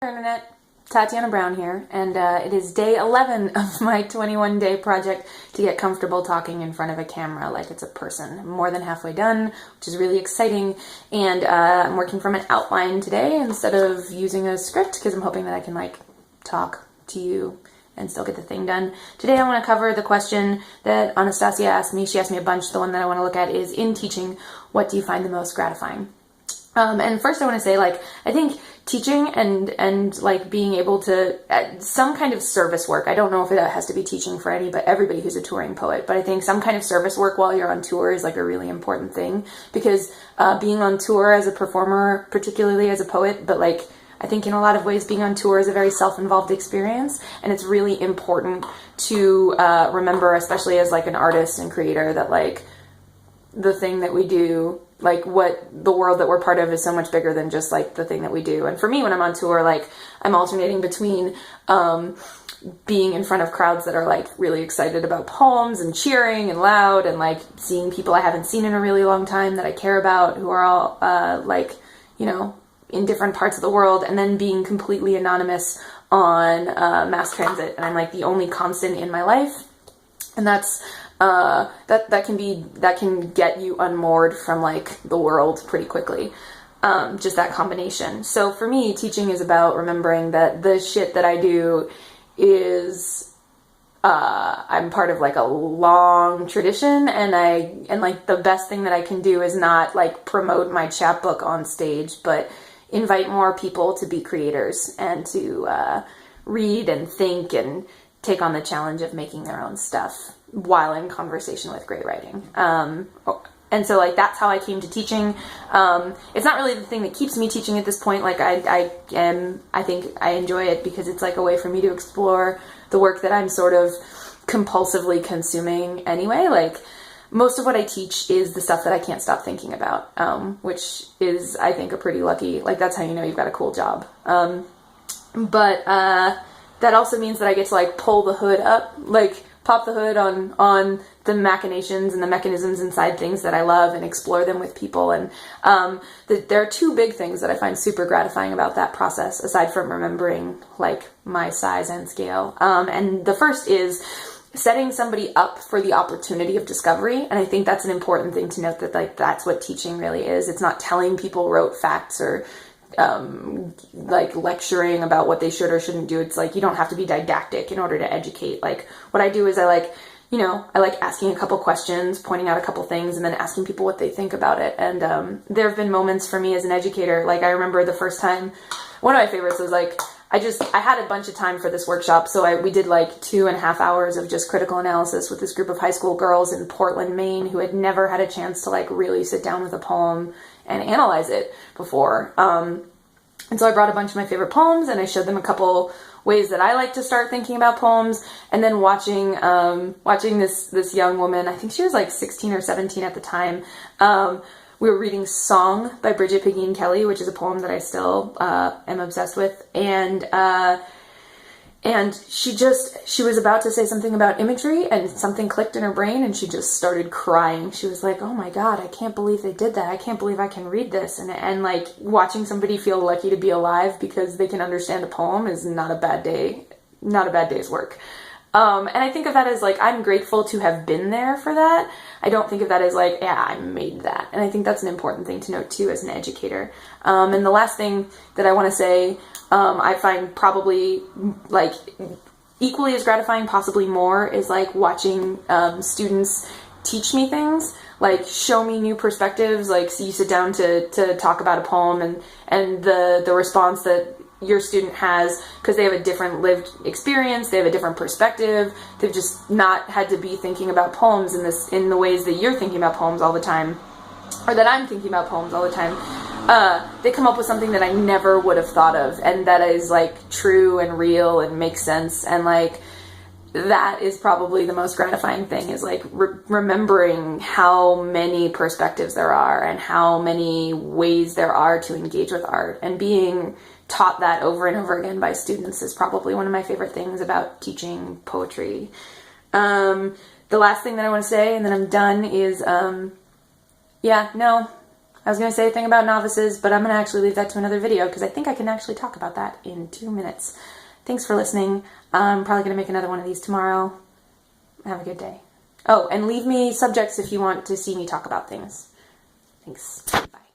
Internet, Tatiana Brown here, and it is day 11 of my 21-day project to get comfortable talking in front of a camera like it's a person. I'm more than halfway done, which is really exciting, and I'm working from an outline today instead of using a script because I'm hoping that I can talk to you and still get the thing done. Today I want to cover the question that Anastasia asked me. She asked me a bunch. The one that I want to look at is, in teaching, what do you find the most gratifying? And first I want to say, I think teaching and being able to, some kind of service work, I don't know if that has to be teaching for everybody who's a touring poet, but I think some kind of service work while you're on tour is a really important thing, because being on tour as a performer, particularly as a poet, but I think in a lot of ways being on tour is a very self-involved experience, and it's really important to remember, especially as an artist and creator, that the thing that we do, what the world that we're part of, is so much bigger than just the thing that we do. And for me, when I'm on tour, I'm alternating between being in front of crowds that are really excited about poems and cheering and loud, and seeing people I haven't seen in a really long time that I care about, who are all in different parts of the world, and then being completely anonymous on mass transit, and I'm the only constant in my life, and that's that can get you unmoored from the world pretty quickly. Just that combination. So for me, teaching is about remembering that the shit that I do is I'm part of a long tradition, and the best thing that I can do is not promote my chapbook on stage, but invite more people to be creators and to read and think and take on the challenge of making their own stuff while in conversation with great writing. And so that's how I came to teaching. It's not really the thing that keeps me teaching at this point. I think I enjoy it because it's a way for me to explore the work that I'm sort of compulsively consuming anyway. Most of what I teach is the stuff that I can't stop thinking about, which is, I think, a pretty lucky, that's how you know you've got a cool job. But that also means that I get to pull the hood up, pop the hood on the machinations and the mechanisms inside things that I love, and explore them with people. And there are two big things that I find super gratifying about that process, aside from remembering my size and scale. And the first is setting somebody up for the opportunity of discovery. And I think that's an important thing to note, that that's what teaching really is. It's not telling people rote facts or lecturing about what they should or shouldn't do. It's you don't have to be didactic in order to educate. What I do is I like asking a couple questions, pointing out a couple things, and then asking people what they think about it. And there have been moments for me as an educator, I remember the first time, one of my favorites was I had a bunch of time for this workshop, so we did 2.5 hours of just critical analysis with this group of high school girls in Portland, Maine, who had never had a chance to really sit down with a poem and analyze it before. And so I brought a bunch of my favorite poems, and I showed them a couple ways that I like to start thinking about poems. And then watching this young woman, I think she was 16 or 17 at the time. We were reading Song by Bridget Pegeen Kelly, which is a poem that I still am obsessed with. And she was about to say something about imagery, and something clicked in her brain, and she just started crying. She was oh my God, I can't believe they did that. I can't believe I can read this. And watching somebody feel lucky to be alive because they can understand a poem is not a bad day's work. And I think of that as I'm grateful to have been there for that. I don't think of that as yeah, I made that. And I think that's an important thing to note too as an educator. And the last thing that I want to say, I find probably equally as gratifying, possibly more, is watching students teach me things, show me new perspectives. So you sit down to talk about a poem, and the response that your student has, because they have a different lived experience, they have a different perspective, they've just not had to be thinking about poems in the ways that you're thinking about poems all the time, or that I'm thinking about poems all the time. They come up with something that I never would have thought of, and that is true and real and makes sense. And that is probably the most gratifying thing, is remembering how many perspectives there are and how many ways there are to engage with art, and being taught that over and over again by students is probably one of my favorite things about teaching poetry. The last thing that I want to say, and then I'm done, is I was going to say a thing about novices, but I'm going to actually leave that to another video because I think I can actually talk about that in 2 minutes. Thanks for listening. I'm probably going to make another one of these tomorrow. Have a good day. Oh, and leave me subjects if you want to see me talk about things. Thanks. Bye.